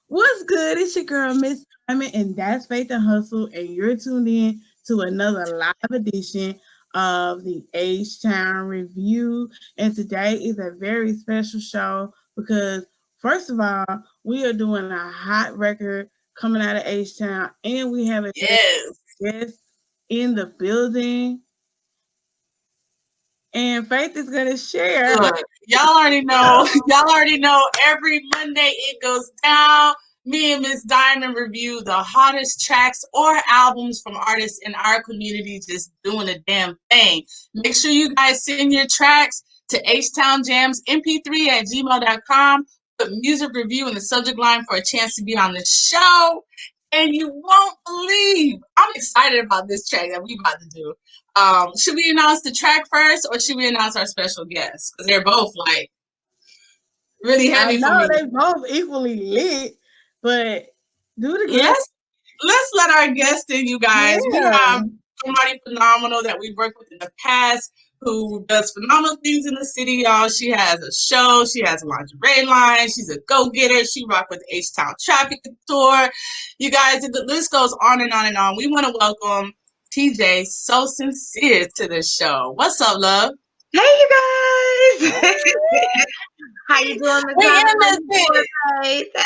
What's good? It's your girl, Miss Diamond, and that's Faith and Hustle, and you're tuned in to another live edition of the H Town Review. And today is a very special show because, first of all, we are doing a hot record coming out of H Town, and we have a Yes. guest in the building. And Faith is going to share. Look, y'all already know. Y'all already know. Every Monday it goes down. Me and Miss Diamond review the hottest tracks or albums from artists in our community just doing a damn thing. Make sure you guys send your tracks to htownjamsmp3@gmail.com. Put music review in the subject line for a chance to be on the show. And you won't believe. I'm excited about this track that we about to do. Should we announce the track first, or should we announce our special guests? Because they're both like really I heavy for know me. they both equally lit, but do the guest. Let's let our guest in, you guys. Yeah. We have somebody phenomenal that we've worked with in the past who does phenomenal things in the city, y'all. She has a show. She has a lingerie line. She's a go-getter. She rocked with the H-Town Traffic Tour. You guys, the list goes on and on and on. We want to welcome TJ So Sincere to the show. What's up, love? Hey, you guys. How you doing, Miss We in Diamond? this bitch. Hey, Bo.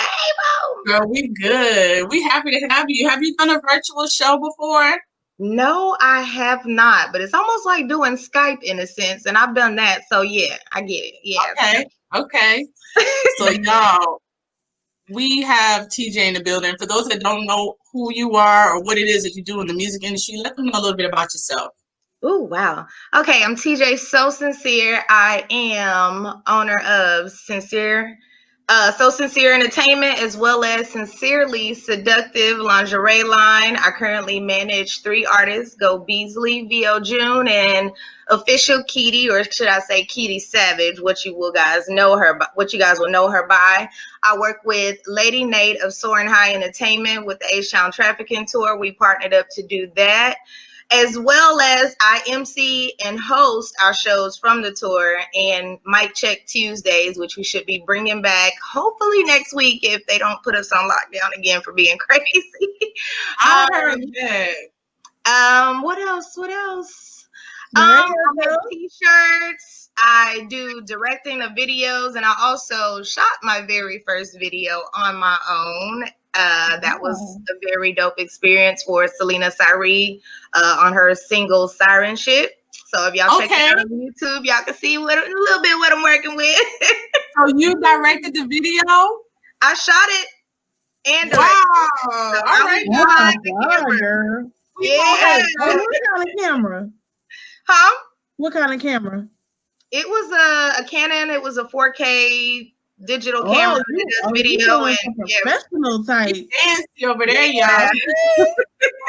Girl, we good. We happy to have you. Have you done a virtual show before? No, I have not, but it's almost like doing Skype in a sense, and I've done that, so yeah, I get it. Yeah. Okay. So y'all, we have TJ in the building. For those that don't know who you are or what it is that you do in the music industry, let them know a little bit about yourself. Oh, wow. Okay, I'm TJ So Sincere. I am owner of So Sincere Entertainment, as well as Sincerely Seductive Lingerie Line. I currently manage 3 artists: Go Beasley, VO June, and Official Kitty, or should I say Kitty Savage, what you guys will know her by. I work with Lady Nate of Soaring High Entertainment with the H-Town Trafficking Tour. We partnered up to do that, as well as I MC and host our shows from the tour and Mic Check Tuesdays, which we should be bringing back hopefully next week if they don't put us on lockdown again for being crazy. I heard that. What else? I make t-shirts. I do directing of videos, and I also shot my very first video on my own. That was a very dope experience for Selena Cyree on her single Siren Shit. So if y'all check it out on YouTube, y'all can see a little bit what I'm working with. So you directed the video? I shot it and directed it. So all right, girl. Yeah. What kind of camera? Huh? What kind of camera? It was a Canon. It was a 4K digital camera that does video, and professional type. Fancy over there, y'all.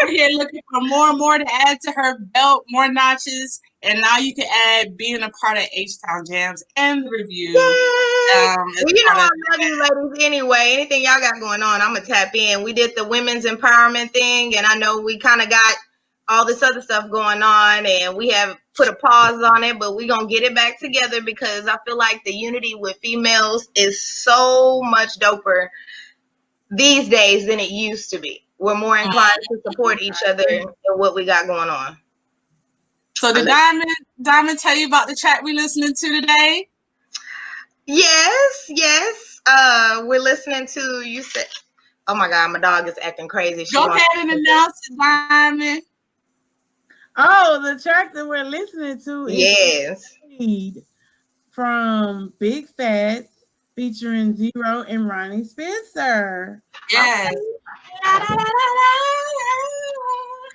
We're here looking for more and more to add to her belt, more notches, and now you can add being a part of H-Town Jamz and the review. Well, you know I love you ladies anyway. Anything y'all got going on, I'm gonna tap in. We did the women's empowerment thing, and I know we kind of got all this other stuff going on, and we have put a pause on it, but we're gonna get it back together because I feel like the unity with females is so much doper these days than it used to be. We're more inclined to support each other and what we got going on. So did Diamond tell you about the track we're listening to today? Yes. We're listening to, you said, oh my God, my dog is acting crazy. Go ahead and announce it, Diamond. Oh, the track that we're listening to is from Bigg Fatts featuring Z-RO and Ronnie Spencer. Yes.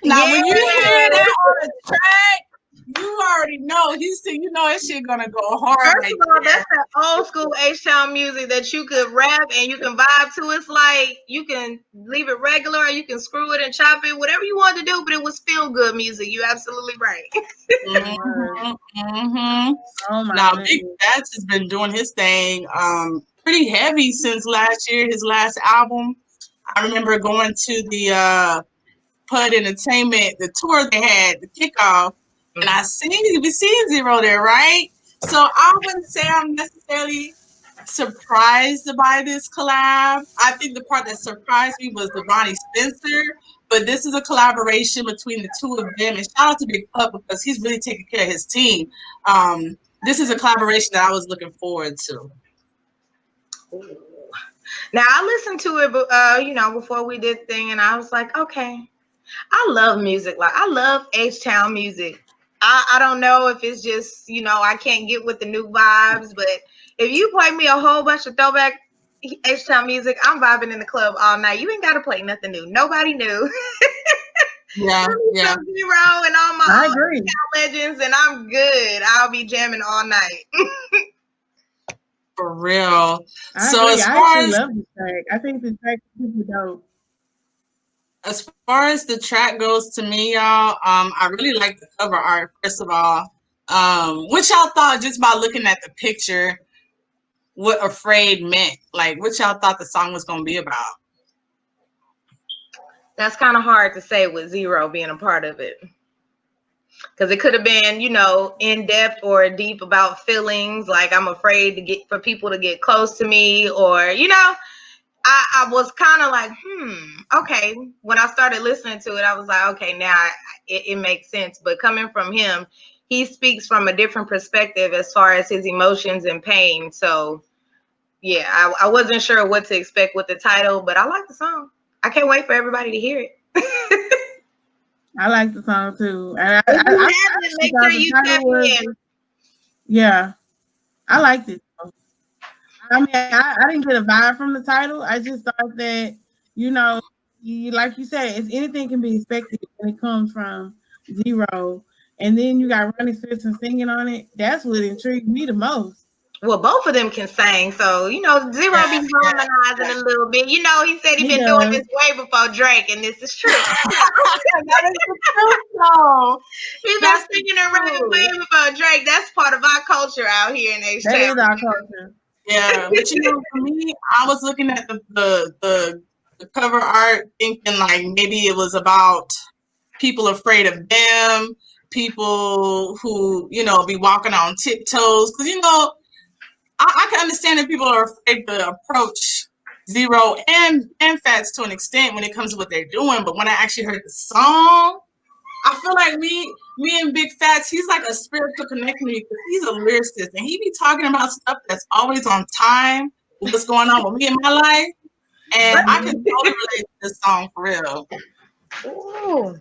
Now, when you hear that on the track, you already know Houston. You know that shit gonna go hard. First of all, that's that old school H-Town music that you could rap and you can vibe to. It's like you can leave it regular, or you can screw it and chop it, whatever you want to do. But it was feel good music. You're absolutely right. Oh my now, Bigg Fatts has been doing his thing pretty heavy since last year. His last album. I remember going to the Pud Entertainment, the tour they had, the kickoff. And we seen Z-RO there, right? So I wouldn't say I'm necessarily surprised by this collab. I think the part that surprised me was the Ronnie Spencer, but this is a collaboration between the two of them. And shout out to Big Pup because he's really taking care of his team. This is a collaboration that I was looking forward to. Now I listened to it, before we did thing, and I was like, okay, I love music. Like I love H-Town music. I don't know if it's just, I can't get with the new vibes, but if you play me a whole bunch of throwback H-Town music, I'm vibing in the club all night. You ain't got to play nothing new. Nobody new. Yeah, yeah. Some Z-RO and all my agree. legends, and I'm good. I'll be jamming all night. For real. I So agree. I actually love the track. I think the track is super dope. As far as the track goes, to me, y'all, I really like the cover art. First of all, what y'all thought just by looking at the picture? What "Afraid" meant? Like, what y'all thought the song was gonna be about? That's kind of hard to say with Z-RO being a part of it. Because it could have been, in depth or deep about feelings, like I'm afraid for people to get close to me, or, I was kind of like, okay. When I started listening to it, I was like, okay, now it makes sense. But coming from him, he speaks from a different perspective as far as his emotions and pain. So, yeah, I wasn't sure what to expect with the title, but I like the song. I can't wait for everybody to hear it. I like the song too. And make sure you tap in. Yeah, I liked it. I mean, I didn't get a vibe from the title. I just thought that, like you said, anything can be expected when it comes from Z-RO. And then you got Ronnie Spencer singing on it. That's what intrigued me the most. Well, both of them can sing. So, Z-RO be harmonizing a little bit. He said he'd been doing this way before Drake, and this is true. That is the truth, though. He's been singing and rapping way before Drake. That's part of our culture out here in H-Town. That is our culture. Yeah, but for me, I was looking at the cover art, thinking like maybe it was about people afraid of them, people who be walking on tiptoes, because I can understand that people are afraid to approach Z-RO and Fats to an extent when it comes to what they're doing. But when I actually heard the song, I feel like me and Bigg Fatts, he's like a spiritual connection because he's a lyricist and he be talking about stuff that's always on time with what's going on with me in my life. And I can totally relate to this song for real. Ooh.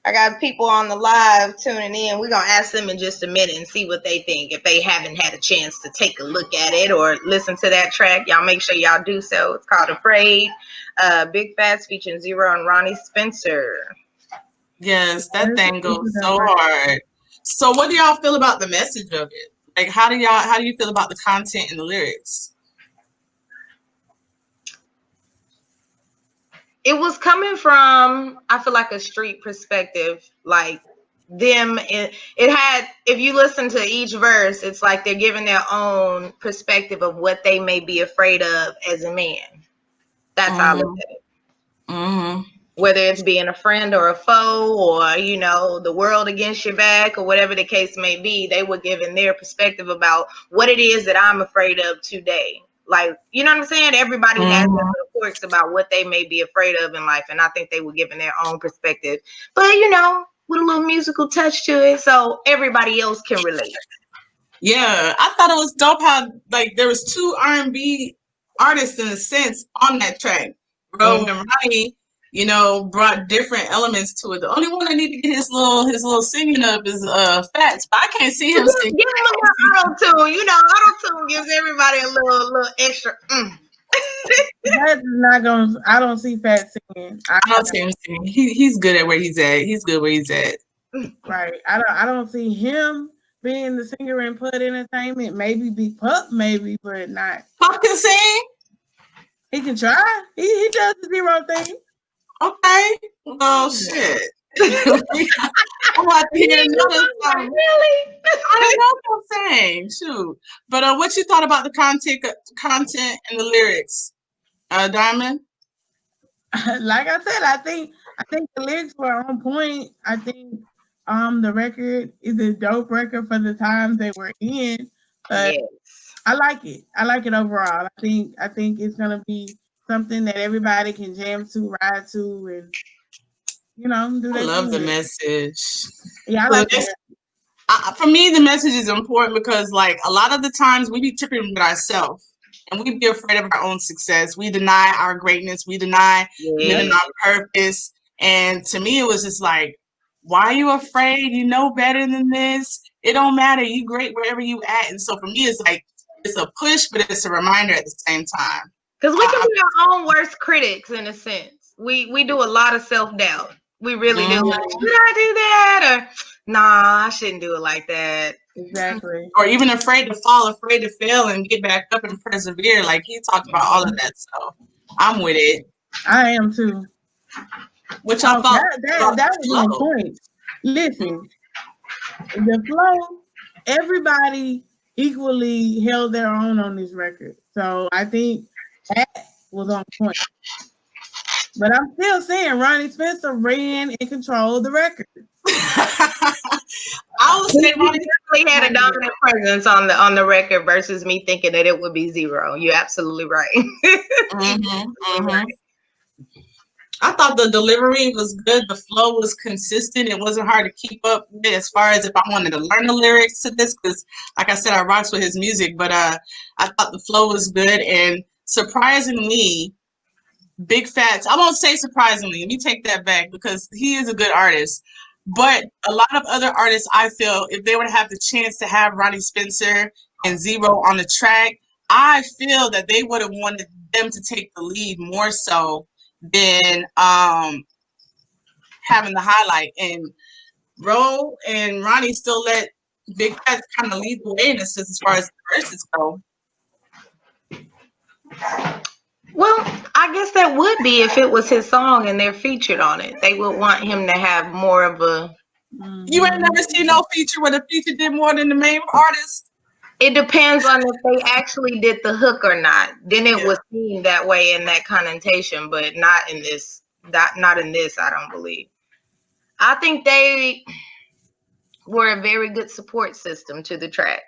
I got people on the live tuning in. We're going to ask them in just a minute and see what they think. If they haven't had a chance to take a look at it or listen to that track, y'all make sure y'all do so. It's called "Afraid." Bigg Fatts featuring Z-RO and Ronnie Spencer. Yes, that thing goes so hard. So what do y'all feel about the message of it? Like, how do you feel about the content and the lyrics? It was coming from, I feel like, a street perspective, like them. It had, if you listen to each verse, it's like they're giving their own perspective of what they may be afraid of as a man. That's how I look at it. Mm-hmm. Whether it's being a friend or a foe, or the world against your back, or whatever the case may be, they were giving their perspective about what it is that I'm afraid of today. Like, you know what I'm saying? Everybody has their little quirks about what they may be afraid of in life, and I think they were giving their own perspective, but with a little musical touch to it, so everybody else can relate. Yeah, I thought it was dope how like there was two R&B artists in a sense on that track. Bro and Ronnie, brought different elements to it. The only one that need to get his little singing up is Fats, but I can't see him singing. Give him a little auto-tune. Auto-tune gives everybody a little extra. That's not gonna. I don't see Fats singing. I don't see him singing. He's good at where he's at. He's good where he's at. Right. I don't see him being the singer in Put Entertainment. Maybe Big Pup, maybe, but not. Pup can sing. He can try. He does the Z-RO thing. Okay. Well, shit. I'm about to hear another song. Really? I don't know what I'm saying. Shoot. But what you thought about the content and the lyrics, Diamond? Like I said, I think the lyrics were on point. I think the record is a dope record for the times they were in. Yes. I like it. I like it overall. I think it's gonna be something that everybody can jam to, ride to, and do I their love thing the with. message. Yeah, I So the like next that. for me, the message is important because, like, a lot of the times we be tripping with ourselves and we be afraid of our own success. We deny our greatness. We deny Yeah. living our purpose. And to me, it was just like, why are you afraid? You know better than this. It don't matter. You great wherever you at. And so for me, it's like it's a push, but it's a reminder at the same time. Because we can I, be our own worst critics in a sense. We do a lot of self doubt. We really do. Like, Mhm. should I do that? Or nah, I shouldn't do it like that. Exactly. Or even afraid to fall, afraid to fail, and get back up and persevere. Like he talked about all of that. So I'm with it. I am too. What y'all Oh, thought that that about that the was on flow? point. Listen, the flow, everybody equally held their own on this record. So I think that was on point. But I'm still saying Ronnie Spencer ran and controlled the record. I would say He Ronnie. definitely had a dominant presence on the record versus me thinking that it would be Z-RO. You're absolutely right. Mm-hmm, mm-hmm. I thought the delivery was good. The flow was consistent. It wasn't hard to keep up with as far as if I wanted to learn the lyrics to this, because, like I said, I rocks with his music. But I thought the flow was good, and surprisingly, Bigg Fatts. I won't say surprisingly. Let me take that back because he is a good artist. But a lot of other artists, I feel, if they were to have the chance to have Ronnie Spencer and Z-RO on the track, I feel that they would have wanted them to take the lead more so than having the highlight. And Ro and Ronnie still let Bigg Fatts kind of lead the way in a sense as far as the verses go. Well, I guess that would be if it was his song and they're featured on it. They would want him to have more of a. You ain't Mm-hmm. never seen no feature where the feature did more than the main artist. It depends on if they actually did the hook or not. Then it Yeah. was seen that way in that connotation, but not in this. Not in this. I don't believe. I think they were a very good support system to the track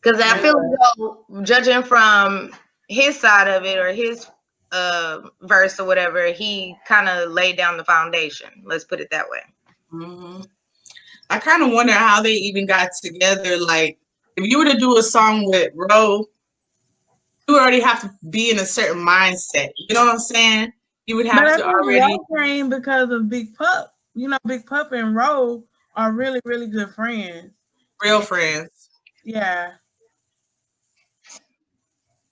because I They feel were. as though, judging from his side of it or his verse or whatever, he kind of laid down the foundation. Let's put it that way. Mm-hmm. I kind of wonder how they even got together. Like, if you were to do a song with Ro, you already have to be in a certain mindset. You know what I'm saying? You would But have I to think already Ro came because of Big Pup. Big Pup and Ro are really, really good friends. real friends. Yeah.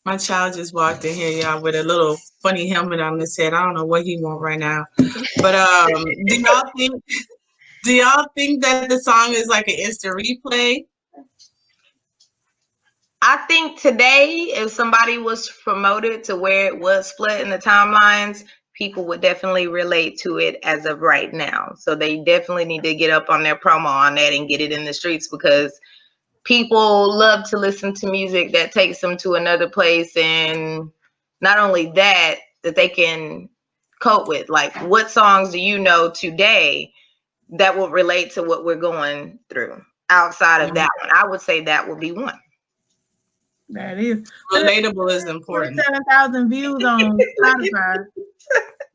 My child just walked in here, y'all, with a little funny helmet on his head. I don't know what he want right now. But do y'all think that the song is like an instant replay? I think today, if somebody was promoted to where it was split in the timelines, people would definitely relate to it as of right now. So they definitely need to get up on their promo on that and get it in the streets because people love to listen to music that takes them to another place. And not only that, that they can cope with. Like, what songs do you know today that will relate to what we're going through outside of Mhm. that one? I would say that would be one. That is. But Relatable is important. 27,000 views on Spotify.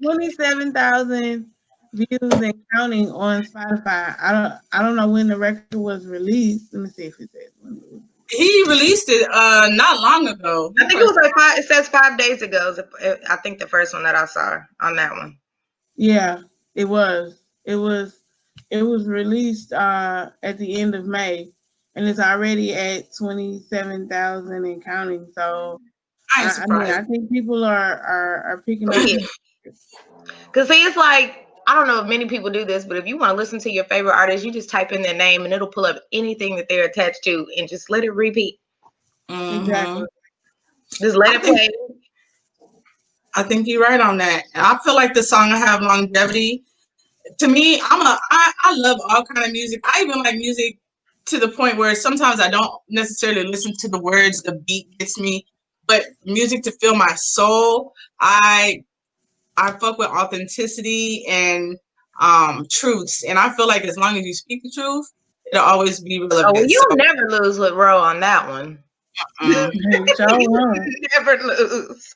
27,000 views and counting on Spotify. I don't know when the record was released. Let me see if it says when it was. He released it not long ago. I think it was like five. It says 5 days ago. I think the first one that I saw on that one. Yeah, it was. It was released at the end of May, and it's already at 27,000 and counting. So I ain't I mean, surprised. I think people are picking up. Yeah. Because see, it's like, I don't know if many people do this, but if you want to listen to your favorite artist, you just type in their name and it'll pull up anything that they're attached to and just let it repeat. Mm-hmm. Exactly. Just let I it think play. I think you're right on that. And I feel like the song will have longevity. To me, I love all kind of music. I even like music to the point where sometimes I don't necessarily listen to the words. The beat gets me, but music to fill my soul. I fuck with authenticity and truths, and I feel like as long as you speak the truth, it'll always be Oh, well, relevant. So you'll never lose with Ro on that one. Never lose.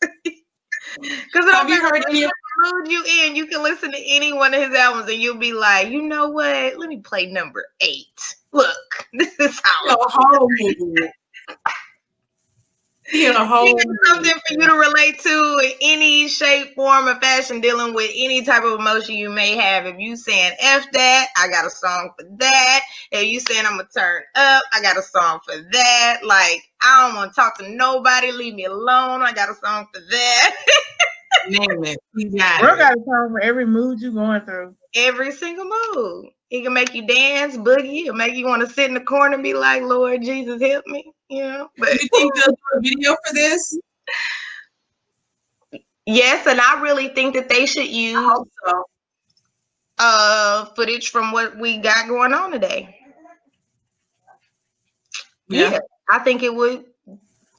Because have you heard any of mood you in, you can listen to any one of his albums and you'll be like, you know what? Let me play number 8. Look, this is how a whole mood? He a whole something for you to relate to in any shape, form, or fashion, dealing with any type of emotion you may have. If you saying F that, I got a song for that. If you saying I'm gonna turn up, I got a song for that. Like, I don't want to talk to nobody, leave me alone, I got a song for that. name it. He Bro got got it. a song for every mood you going through. Every single mood. He can make you dance, boogie, or make you want to sit in the corner and be like, Lord Jesus, help me. You know, but You think they'll do a video for this? yes, and I really think that they should I use hope so. footage from what we got going on today. Yeah. Yeah, I think it would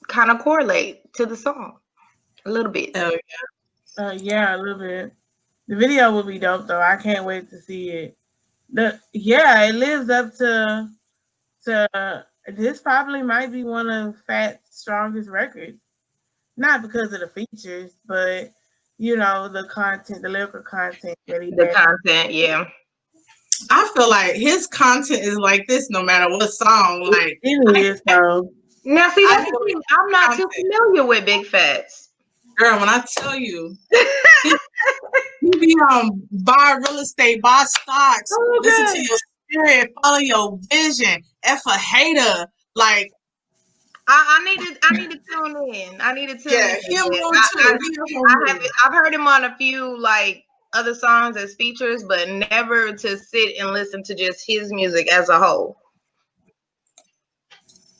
kind of correlate to the song a little bit. Hell Yeah, a little bit. The video will be dope though. I can't wait to see it. It lives up to this. Probably might be one of Fat's strongest records. Not because of the features, but you know the content, the lyrical content that he The has. content, yeah. I feel like his content is like this no matter what song. Like It is so. Now, see, I that's the feel thing. I'm not too content. familiar with Bigg Fatts. Girl, when I tell you, he be buy real estate, buy stocks, Oh, listen God. to your spirit, follow your vision. F a hater. Like, I need to tune in. I need to tune yeah, in. he a mood too. He a whole mood. I've heard him on a few like other songs as features, but never to sit and listen to just his music as a whole.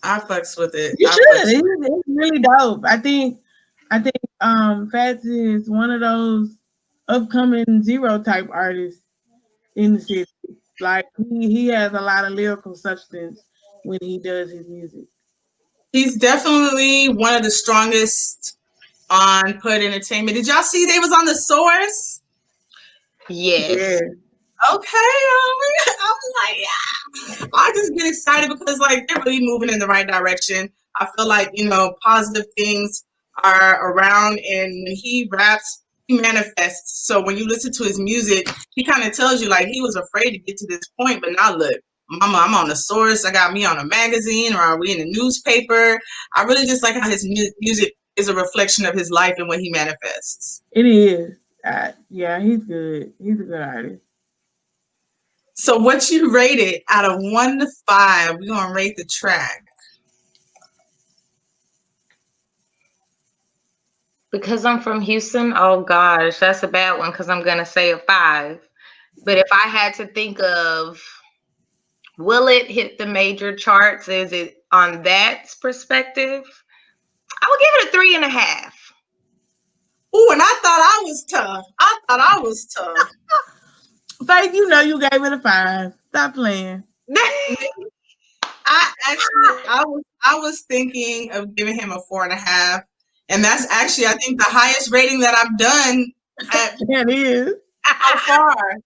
I fucks with it. You I should. fucks with It's really dope. I think Fats is one of those upcoming Z-RO type artists in the city. Like he has a lot of lyrical substance when he does his music. He's definitely one of the strongest on Put Entertainment. Did y'all see they was on the Source? Yes. Yeah. Okay, I was like, yeah. I just get excited because like they're really moving in the right direction. I feel like positive things are around, and when he raps, he manifests. So when you listen to his music, he kind of tells you like he was afraid to get to this point, but now look, Mama, I'm on the Source. I got me on a magazine, or are we in a newspaper? I really just like how his music is a reflection of his life and what he manifests. It is. Yeah, he's good. He's a good artist. So what you rate it out of 1 to 5? We're gonna rate the track. Because I'm from Houston, oh gosh, that's a bad one because I'm gonna say a 5. But if I had to think of will it hit the major charts? Is it on that perspective? I would give it a 3.5. Ooh, and I thought I was tough. Faith, you know you gave it a 5. Stop playing. I was thinking of giving him a 4.5, and that's actually I think the highest rating that I've done That is. so far.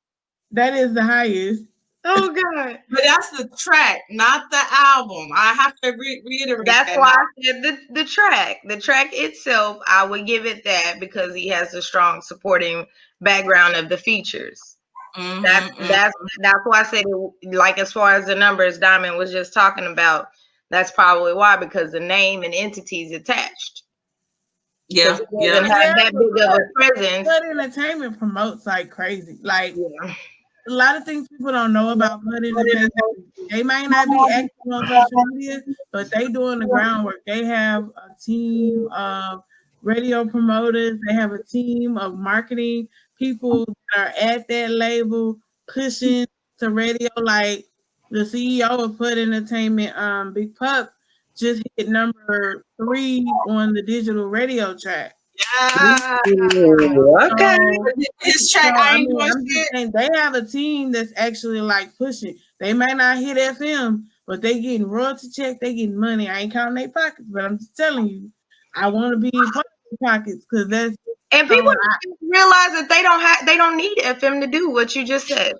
That is the highest. Oh God! But that's the track, not the album. I have to reiterate. That's why I said the track. The track itself, I would give it that because he has a strong supporting background of the features. That's why I said it, like as far as the numbers Diamond was just talking about. That's probably why, because the name and entities attached. Yeah, yeah. Have that big of a presence. But entertainment promotes like crazy. Like a lot of things people don't know about Blood Entertainment. They might not be active on social media, but they doing the groundwork. They have a team of radio promoters. They have a team of marketing people that are at that label pushing to radio. Like the CEO of Put Entertainment, Big Pup, just hit number 3 on the digital radio track. Yeah. Okay. His track, I'm just saying they have a team that's actually like pushing. They might not hit FM, but they getting royalty check. They getting money. I ain't counting their pockets, but I'm just telling you, I want to be in part of their pockets because that's. And people realize that they don't need FM to do what you just said.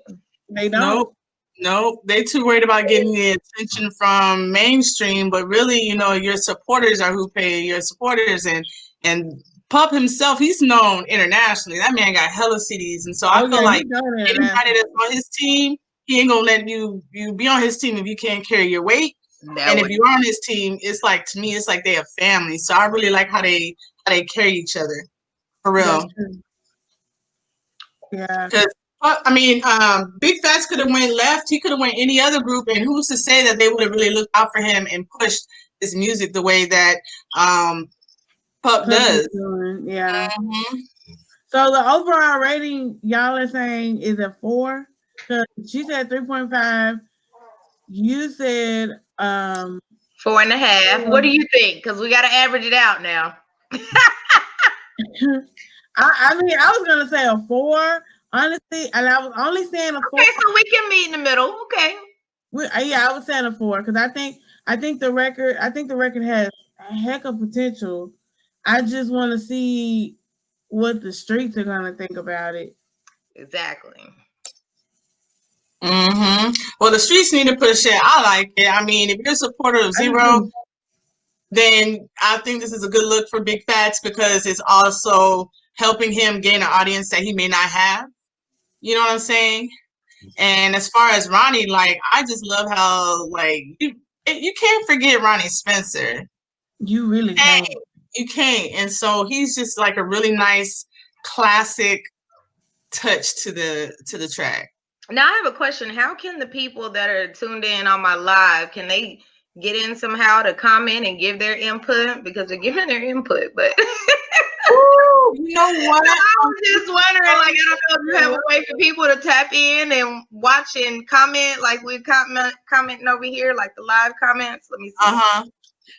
They don't. Nope. Nope, they too worried about getting the attention from mainstream, but really, your supporters are who pay your supporters, and Pup himself, he's known internationally. That man got hella cities, and so I feel like anybody that's on his team, he ain't gonna let you be on his team if you can't carry your weight. And if you're on his team, it's like, to me, it's like they have family. So I really like how they carry each other, for real. Yeah. Because Bigg Fatts could have went left. He could have went any other group, and who's to say that they would have really looked out for him and pushed his music the way that Pup does. Yeah. Mm-hmm. So the overall rating, y'all are saying, is a 4? Because she said 3.5. You said 4.5. What do you think? Because we got to average it out now. I mean, I was gonna say a 4, honestly, and I was only saying a 4. Okay, so we can meet in the middle. Okay. I was saying a 4 because I think the record has a heck of potential. I just want to see what the streets are gonna think about it. Exactly. Mm-hmm. Well, the streets need to push it. I like it. I mean, if you're a supporter of Z-RO, then I think this is a good look for Bigg Fatts because it's also helping him gain an audience that he may not have. You know what I'm saying? And as far as Ronnie, like, I just love how, like, you can't forget Ronnie Spencer. You really can't. You can't. And so he's just like a really nice classic touch to the track. Now I have a question. How can the people that are tuned in on my live, can they get in somehow to comment and give their input? Because they're giving their input, but Ooh, you know what? I was just wondering, like, I don't know if you have a way for people to tap in and watch and comment, like we're commenting over here, like the live comments. Let me see.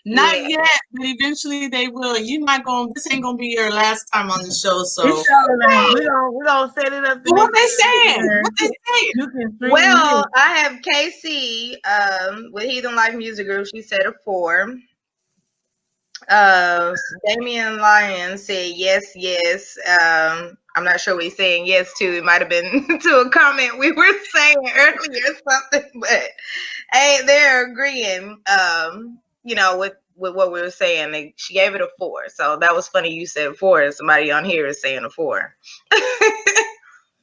Not yet, but eventually they will. This ain't gonna be your last time on the show, so we're gonna set it up. What they saying? Well, I have Casey with Heathen Life Music Group. She said a 4. Damian Lyon said yes. I'm not sure what he's saying yes to. It might have been to a comment we were saying earlier or something, but hey, they're agreeing. With what we were saying. She gave it a 4. So that was funny. You said 4, and somebody on here is saying a 4.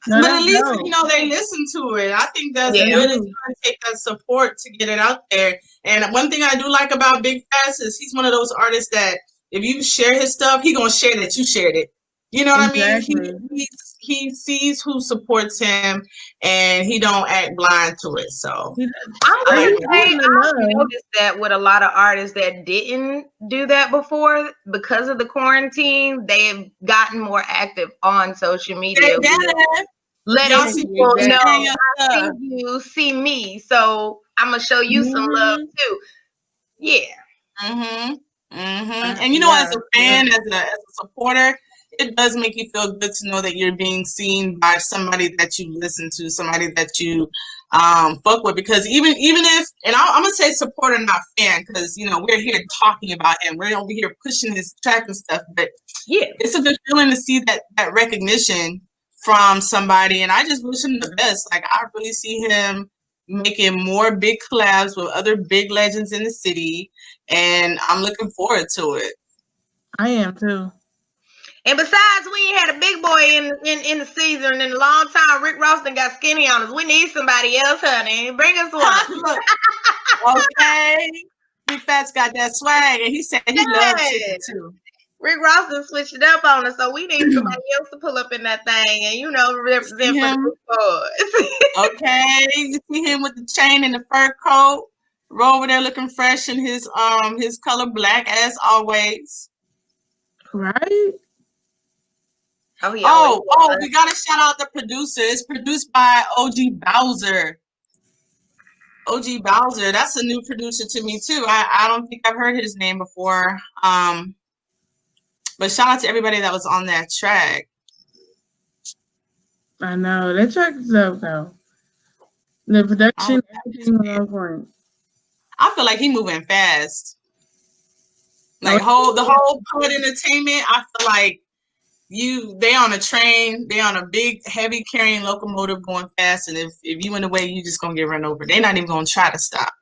But at least they listen to it. I think that's good. It's trying to take that support to get it out there. And one thing I do like about Bigg Fatts is he's one of those artists that if you share his stuff, he gonna share that you shared it. You know what I mean? He sees who supports him, and he don't act blind to it. So I noticed that with a lot of artists that didn't do that before, because of the quarantine, they've gotten more active on social media. Letting people know, I see you, see me, so I'm gonna show you some love too. Yeah. And as a fan, as a supporter, it does make you feel good to know that you're being seen by somebody that you listen to, somebody that you fuck with. Because even if, and I'm gonna say supporter, not fan, because we're here talking about him, we're over here pushing his track and stuff. But it's a good feeling to see that recognition from somebody, and I just wish him the best. Like, I really see him making more big collabs with other big legends in the city, and I'm looking forward to it. I am too. And besides, we ain't had a big boy in the season in a long time. Rick Ross done got skinny on us. We need somebody else, honey. Bring us one. Okay. Bigg Fatts got that swag, and he said he loves chicken too. Rick Ross done switched it up on us, so we need somebody else to pull up in that thing and, represent for the boys. Okay. You see him with the chain and the fur coat. Roll over there looking fresh in his color black as always. Right? Oh, we gotta shout out the producer. It's produced by OG Bowser. OG Bowser, that's a new producer to me too. I don't think I've heard his name before. But shout out to everybody that was on that track. I know that track is up though. The production, everything was on point. I feel like he moving fast. Like the whole Pod Entertainment, I feel like they on a train, they on a big, heavy carrying locomotive going fast, and if you in the way, you just gonna get run over. They're not even gonna try to stop.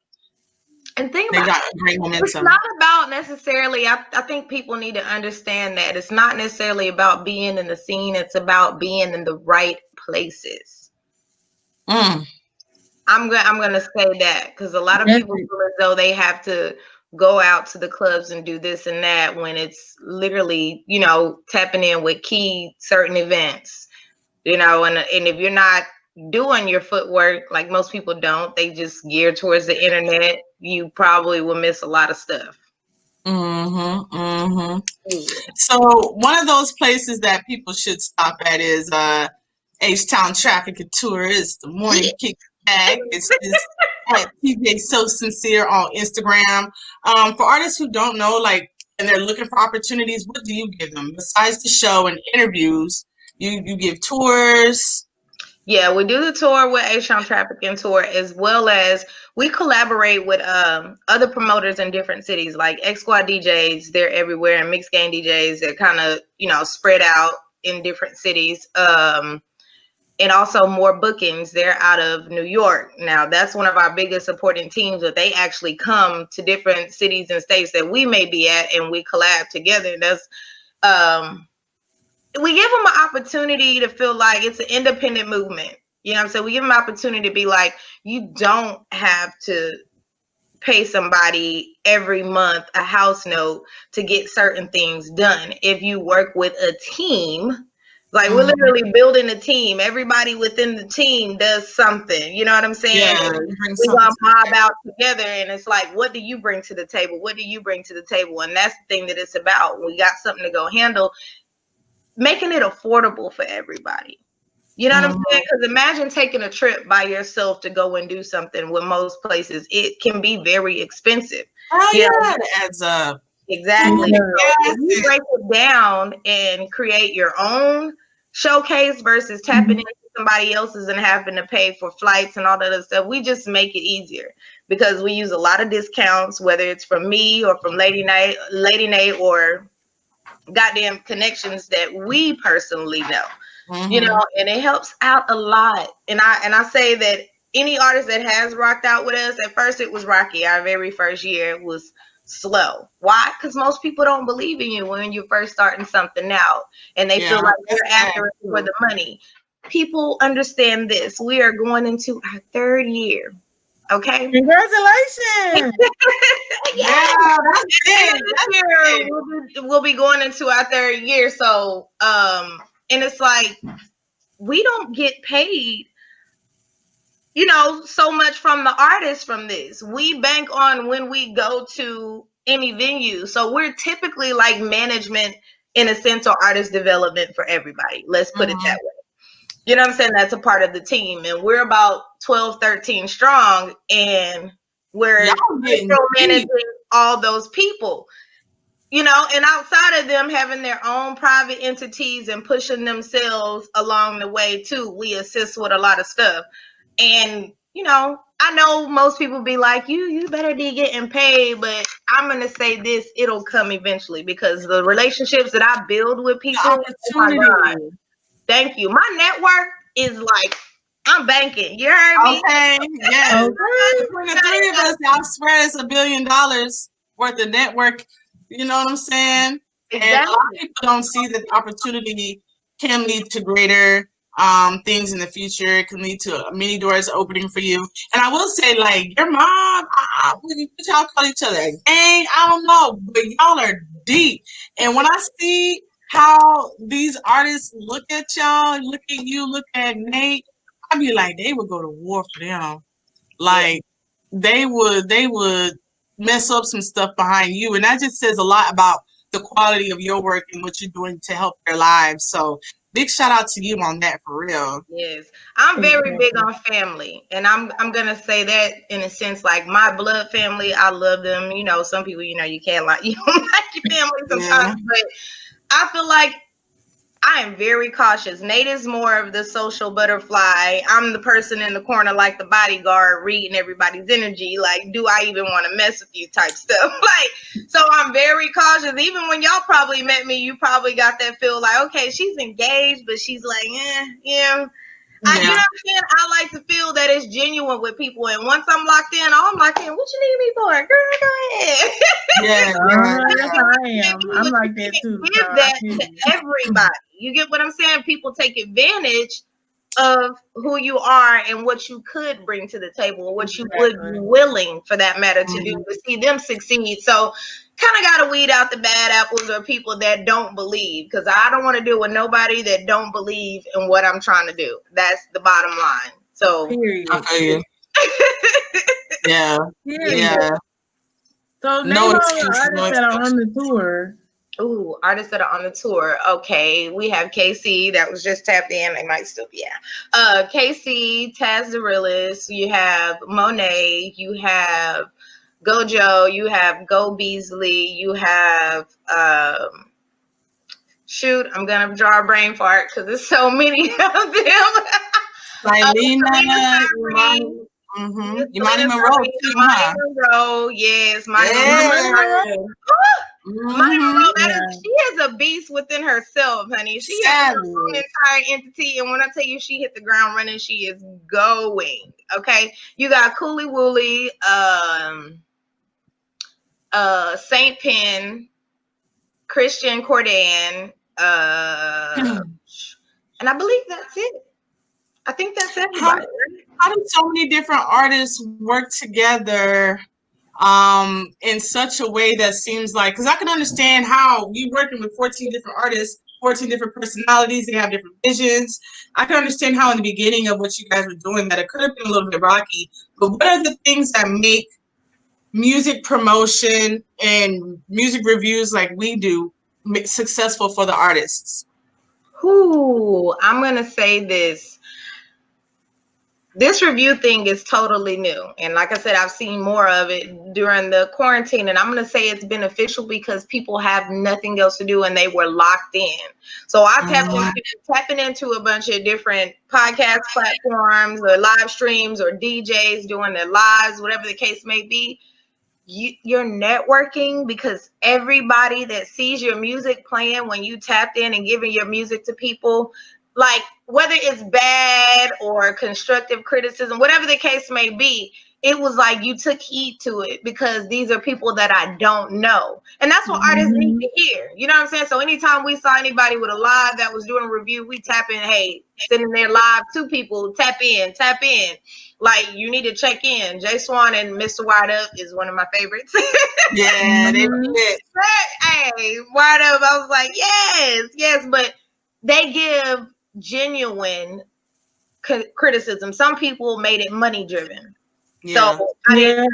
And think They about got great it's momentum. not about necessarily, I think people need to understand that it's not necessarily about being in the scene, it's about being in the right places. Mm. I'm gonna say that because a lot of people feel as though they have to go out to the clubs and do this and that when it's literally, tapping in with key certain events, and if you're not doing your footwork like most people don't, they just gear towards the internet, you probably will miss a lot of stuff. Mm-hmm. Mm-hmm. Yeah. So one of those places that people should stop at is H-Town Traffic and Tour. Is the Morning Kickback. It's at TJ So Sincere on Instagram. For artists who don't know, like, and they're looking for opportunities, what do you give them besides the show and interviews? You give tours. Yeah, we do the tour with H-Town Traffic and Tour, as well as we collaborate with other promoters in different cities, like X Squad DJs. They're everywhere, and Mixed Game DJs. They're kind of spread out in different cities. And also more bookings. They're out of New York. Now, that's one of our biggest supporting teams, that they actually come to different cities and states that we may be at, and we collab together. That's we give them an opportunity to feel like it's an independent movement. You know what I'm saying? We give them an opportunity to be like, you don't have to pay somebody every month a house note to get certain things done. If you work with a team, like we're literally building a team. Everybody within the team does something. You know what I'm saying? Yeah, We gonna mob out together, and it's like, what do you bring to the table? What do you bring to the table? And that's the thing that it's about. We got something to go handle, making it affordable for everybody. You know what I'm saying? Because imagine taking a trip by yourself to go and do something. With most places, it can be very expensive. Oh yeah, it adds up. Exactly. Yeah. So if you break it down and create your own showcase versus tapping into somebody else's and having to pay for flights and all that other stuff, we just make it easier because we use a lot of discounts, whether it's from me or from Lady Nate or goddamn connections that we personally know. And it helps out a lot. And I say that any artist that has rocked out with us, at first it was rocky. Our very first year it was slow. Why? Because most people don't believe in you when you're first starting something out, and they feel like you're after it for the money. People understand this. We are going into our third year. Okay. Congratulations. Yeah, that's it. We'll be going into our third year. So, and it's like, we don't get paid, so much from the artists from this. We bank on when we go to any venue. So we're typically like management in a sense, or artist development for everybody. Let's put it that way. You know what I'm saying? That's a part of the team. And we're about 12, 13 strong. And we're managing all those people. And outside of them having their own private entities and pushing themselves along the way too, we assist with a lot of stuff. And, I know most people be like, you better be getting paid, but I'm going to say this, it'll come eventually, because the relationships that I build with people, oh my God, thank you. My network is like, I'm banking. You heard me? Okay, yes. Between the three of us, I swear it's $1 billion worth of network. You know what I'm saying? Exactly. And a lot of people don't see that the opportunity can lead to greater things in the future. It can lead to many doors opening for you. And I will say, like, your mom, what y'all call each other? Gang? I don't know, but y'all are deep. And when I see how these artists look at y'all, look at you, look at Nate, I'd be like, they would go to war for them. Like, they would mess up some stuff behind you. And that just says a lot about the quality of your work and what you're doing to help their lives. So big shout out to you on that, for real. Yes. I'm very big on family. And I'm gonna say that in a sense, like my blood family, I love them. Some people, you can't like, you don't like your family sometimes, but I feel like I am very cautious. Nate is more of the social butterfly. I'm the person in the corner, like the bodyguard, reading everybody's energy. Like, do I even want to mess with you type stuff? So I'm very cautious. Even when y'all probably met me, you probably got that feel like, okay, she's engaged, but she's like, yeah. You know what I'm saying? I like to feel that it's genuine with people. And once I'm locked in, I'm locked in. What you need me for? Girl, go ahead. Yeah, That's how I am. I'm like that too. Give that to everybody. You get what I'm saying? People take advantage of who you are and what you could bring to the table, or what you would be willing, for that matter, to do to see them succeed. So kind of got to weed out the bad apples or people that don't believe, because I don't want to deal with nobody that don't believe in what I'm trying to do. That's the bottom line. So period. I feel you. Yeah. So No name all the excuses, artists that are on the tour. Ooh, artists that are on the tour. Okay, we have KC that was just tapped in. They might still be KC, Taz the Realist. You have Monet. You have Gojo. You have Go Beasley. You have shoot, I'm gonna draw a brain fart because there's so many of them. Selena Imani Monroe too, huh? Monroe, yes, Monroe. She is a beast within herself, honey. She has her own entire entity, and when I tell you she hit the ground running, she is going. Okay, you got Cooley Wooly, Saint Penn, Christian Cordan, and I believe that's it. I think that's everybody. How do so many different artists work together in such a way that seems like, because I can understand how you working with 14 different artists, 14 different personalities, they have different visions. I can understand how in the beginning of what you guys were doing that it could have been a little bit rocky, but what are the things that make music promotion and music reviews like we do successful for the artists? Ooh, I'm going to say this. This review thing is totally new. And like I said, I've seen more of it during the quarantine. And I'm going to say it's beneficial because people have nothing else to do and they were locked in. So I tapping into a bunch of different podcast platforms or live streams or DJs doing their lives, whatever the case may be. You're networking because everybody that sees your music playing when you tapped in and giving your music to people, like whether it's bad or constructive criticism, whatever the case may be, it was like you took heed to it because these are people that I don't know. And that's what artists need to hear. You know what I'm saying? So anytime we saw anybody with a live that was doing a review, we tap in, hey, sending their live to people, tap in. Like, you need to check in. Jay Swan and Mr. Wide Up is one of my favorites. Yeah, they did. Hey, Wide Up, I was like, yes. But they give genuine criticism. Some people made it money driven. Yeah. So I didn't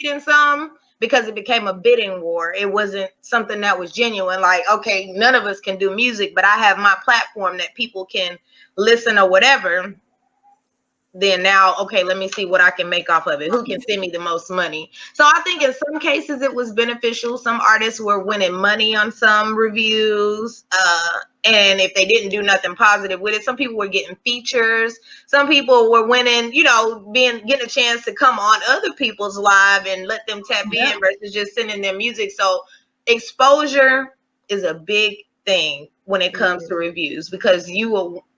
in some because it became a bidding war. It wasn't something that was genuine. Like, okay, none of us can do music, but I have my platform that people can listen or whatever. Then now, okay, let me see what I can make off of it. Who can send me the most money? So I think in some cases it was beneficial. Some artists were winning money on some reviews. And if they didn't do nothing positive with it, some people were getting features. Some people were winning, getting a chance to come on other people's live and let them tap in versus just sending their music. So exposure is a big thing when it comes to reviews because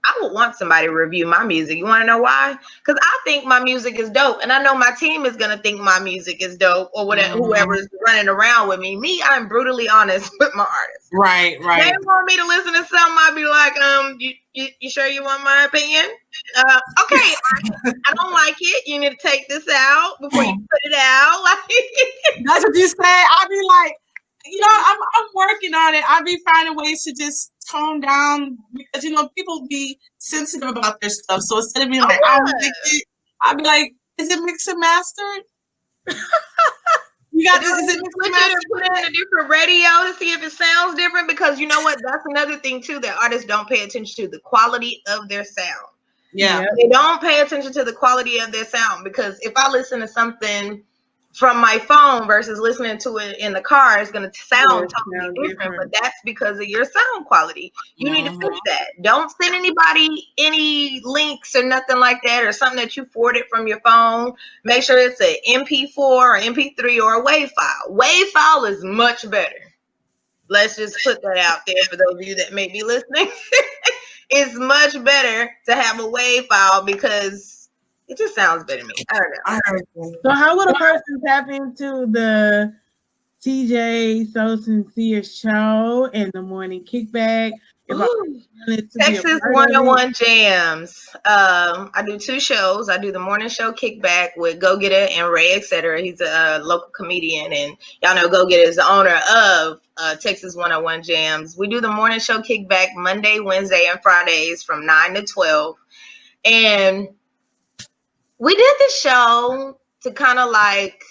I would want somebody to review my music. You want to know why? Because I think my music is dope. And I know my team is going to think my music is dope or whatever, whoever's running around with me. I'm brutally honest with my artists. Right. They want me to listen to something. I'd be like, you sure you want my opinion? Okay, I don't like it. You need to take this out before you put it out. That's what you say. I'd be like, I'm working on it. I'll be finding ways to just tone down because people be sensitive about their stuff. So instead of being like, I don't like it, I'll be like, is it mixed and mastered? You got this? Is it mixed and mastered? Put it in a different radio to see if it sounds different because you know what? That's another thing too that artists don't pay attention to, the quality of their sound. Yeah. They don't pay attention to the quality of their sound because if I listen to something from my phone versus listening to it in the car, it's going to sound totally different. But that's because of your sound quality. You need to fix that. Don't send anybody any links or nothing like that or something that you forwarded from your phone. Make sure it's an MP4 or MP3 or a WAV file. WAV file is much better. Let's just put that out there for those of you that may be listening. It's much better to have a WAV file because it just sounds better to me. I don't know. I heard you. So how would a person tap into the TJ So Sincere show and the morning kickback if I Ooh. wanted to be a Texas part of it? 101 Jams. I do 2 shows. I do the morning show Kickback with Go Getter and Ray, etc. He's a local comedian, and y'all know Go Getter is the owner of Texas 101 Jams. We do the morning show Kickback Monday, Wednesday, and Fridays from 9 to 12. And we did the show to kind of like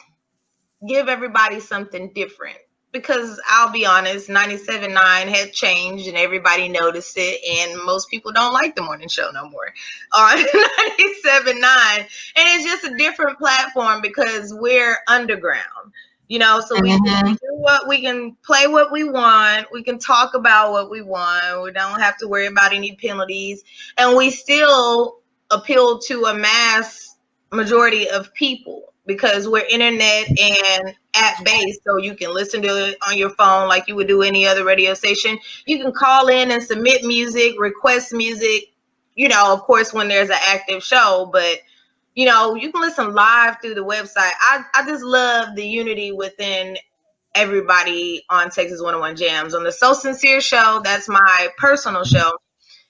give everybody something different. Because I'll be honest, 97.9 had changed and everybody noticed it, and most people don't like the morning show no more on 97.9. And it's just a different platform because we're underground, you know, so we can do what we can play what we want, we can talk about what we want, we don't have to worry about any penalties, and we still appeal to a mass majority of people because we're internet and app based, so you can listen to it on your phone like you would do any other radio station. You can call in and submit music, request music, you know, of course when there's an active show, but you know, you can listen live through the website. I just love the unity within everybody on Texas 101 Jams. On the So Sincere show, that's my personal show,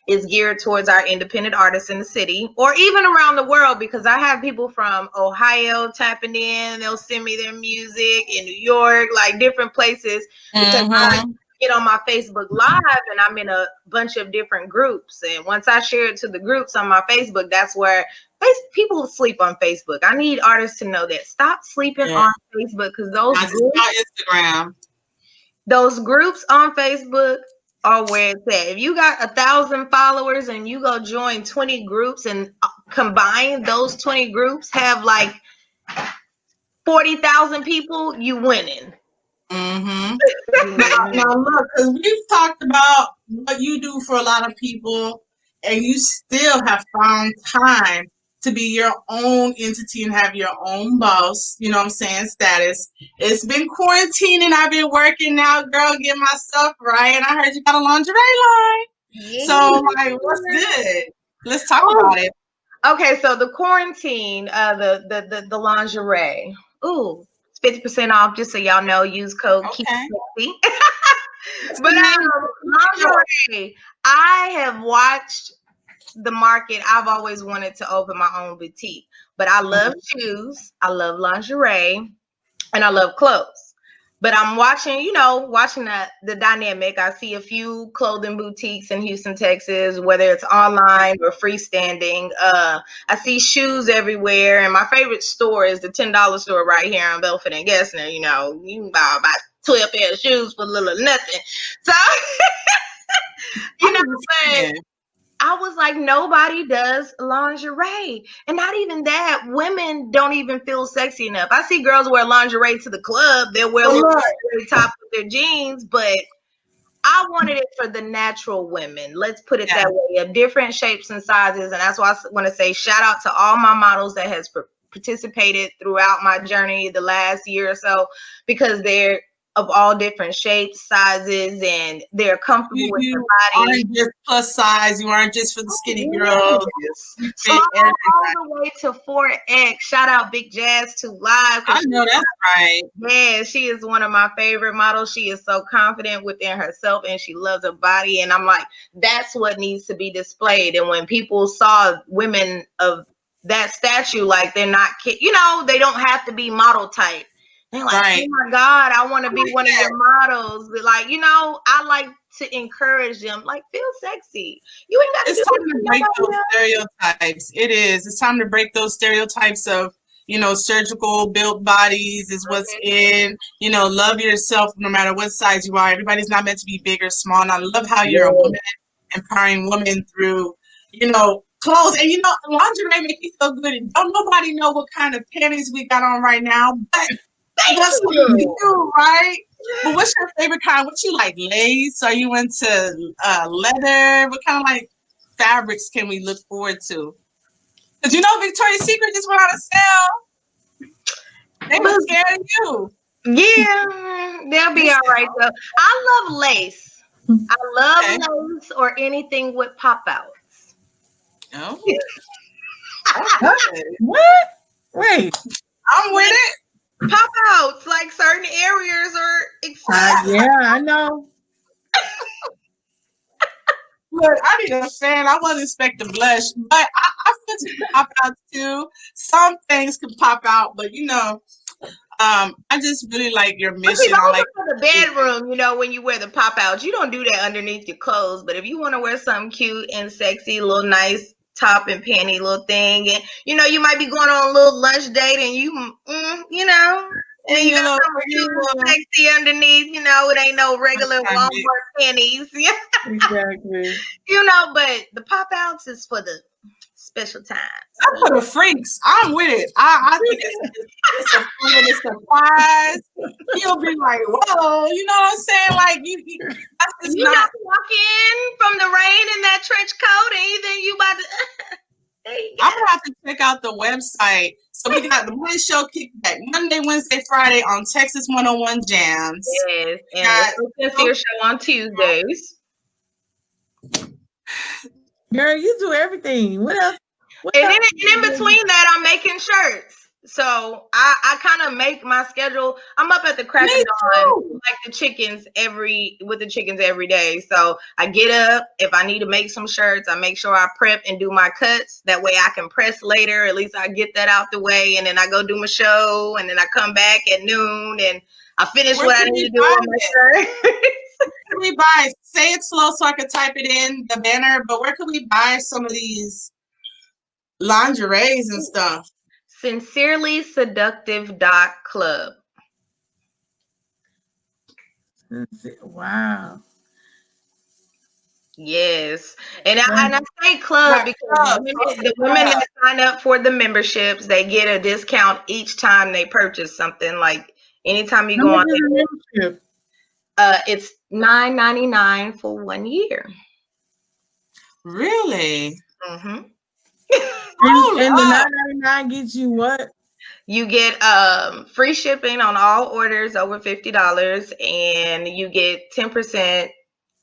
is geared towards our independent artists in the city or even around the world, because I have people from Ohio tapping in. They'll send me their music in New York, like different places, because I get on my Facebook Live and I'm in a bunch of different groups. And once I share it to the groups on my Facebook, that's where people sleep on Facebook. I need artists to know that. Stop sleeping on Facebook, because Instagram. Those groups on Facebook are where it's at. If you got 1,000 followers and you go join 20 groups and combine those 20 groups have like 40,000 people, you winning. Now look, because we've talked about what you do for a lot of people, and you still have found time to be your own entity and have your own boss, you know what I'm saying, status. It's been quarantining. I've been working now, girl, get myself right. And I heard you got a lingerie line. Yeah. So, like, what's good? Let's talk about it. Okay, so the quarantine, the lingerie. Ooh, it's 50% off, just so y'all know. Use code KEEP60. But lingerie, I have watched the market. I've always wanted to open my own boutique, but I love shoes, I love lingerie, and I love clothes. But I'm watching the dynamic. I see a few clothing boutiques in Houston, Texas, whether it's online or freestanding. I see shoes everywhere, and my favorite store is the $10 store right here on Belford and Gessner. You know, you can buy about 12 pair of shoes for little or nothing. So, but I was like, nobody does lingerie. And not even that, women don't even feel sexy enough. I see girls wear lingerie to the club. They'll wear lingerie top with their jeans, but I wanted it for the natural women. Let's put it that way, of different shapes and sizes. And that's why I want to say shout out to all my models that has participated throughout my journey the last year or so, because they're of all different shapes, sizes, and they're comfortable with their body. You aren't just plus size. You aren't just for the skinny girls. Small all the way to 4X. Shout out Big Jazz to Live. I know that's right. Yeah, she is one of my favorite models. She is so confident within herself and she loves her body. And I'm like, that's what needs to be displayed. And when people saw women of that statue, like they're not, they don't have to be model type. They're like, oh my God, I want to be one of your models. But like, I like to encourage them, like, feel sexy. You ain't got to. It's time to break those stereotypes. It is. It's time to break those stereotypes of, surgical built bodies is what's in. Love yourself no matter what size you are. Everybody's not meant to be big or small. And I love how you're a woman, empowering women through, clothes. And lingerie makes me feel good. Don't nobody know what kind of panties we got on right now, but that's what we do, right? But what's your favorite kind? What you like, lace? Are you into leather? What kind of like fabrics can we look forward to? Because Victoria's Secret just went out of sale. They were scared of you. Yeah, they'll be all right though. I love lace. I Okay. love lace or anything with pop outs. Oh, What? okay. What? Wait. I'm with Like it. pop outs, like certain areas are exposed. Yeah, I know. Look, I need a fan. I wasn't expecting blush, but I feel to pop out too. Some things can pop out, but I just really like your But see, mission. I those like. are for the bedroom, when you wear the pop outs. You don't do that underneath your clothes. But if you want to wear something cute and sexy, a little nice top and panty little thing, and you might be going on a little lunch date, and and you got something cute and sexy underneath. It ain't no regular Walmart panties. Exactly. But the pop outs is for the special times. That's for the freaks. I'm with it. I think it's a fun, it's a surprise. You'll be like, whoa, you know what I'm saying? Like that's just You not. walk in from the rain in that trench coat, and you think you about to. There you go. I'm gonna have to check out the website. So we got the morning show kickback Monday, Wednesday, Friday on Texas 101 Jamz. Yes, and the Sincere Show on Tuesdays. Girl, you do everything. What else? And in between that, I'm making shirts. So I kind of make my schedule. I'm up at the crack of dawn, like the chickens with the chickens every day. So I get up. If I need to make some shirts, I make sure I prep and do my cuts. That way I can press later. At least I get that out the way, and then I go do my show, and then I come back at noon and I finish what I need to do on my shirt. Where can we buy? Say it slow so I can type it in the banner. But where can we buy some of these lingeries and stuff? Sincerely Seductive .club. Wow. Yes, and I say club because the women that sign up for the memberships, they get a discount each time they purchase something. Like anytime you go on membership? It's $9.99 for 1 year. Really? Mm-hmm. And the $9.99 gets you what? You get free shipping on all orders over $50, and you get 10%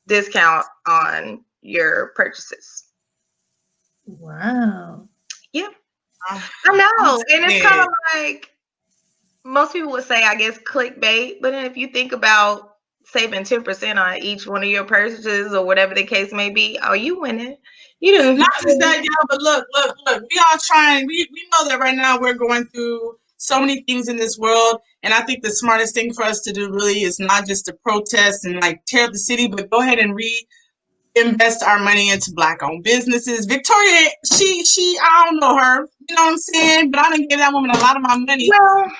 discount on your purchases. Wow. Yeah. I know. And it's kind of like most people would say, I guess, clickbait. But if you think about saving 10% on each one of your purchases or whatever the case may be, oh, you winning. You do not just that, yeah, but look. We all trying. We know that right now we're going through so many things in this world, and I think the smartest thing for us to do really is not just to protest and like tear up the city, but go ahead and invest our money into Black-owned businesses. Victoria, she, I don't know her, you know what I'm saying, but I didn't give that woman a lot of my money. Well,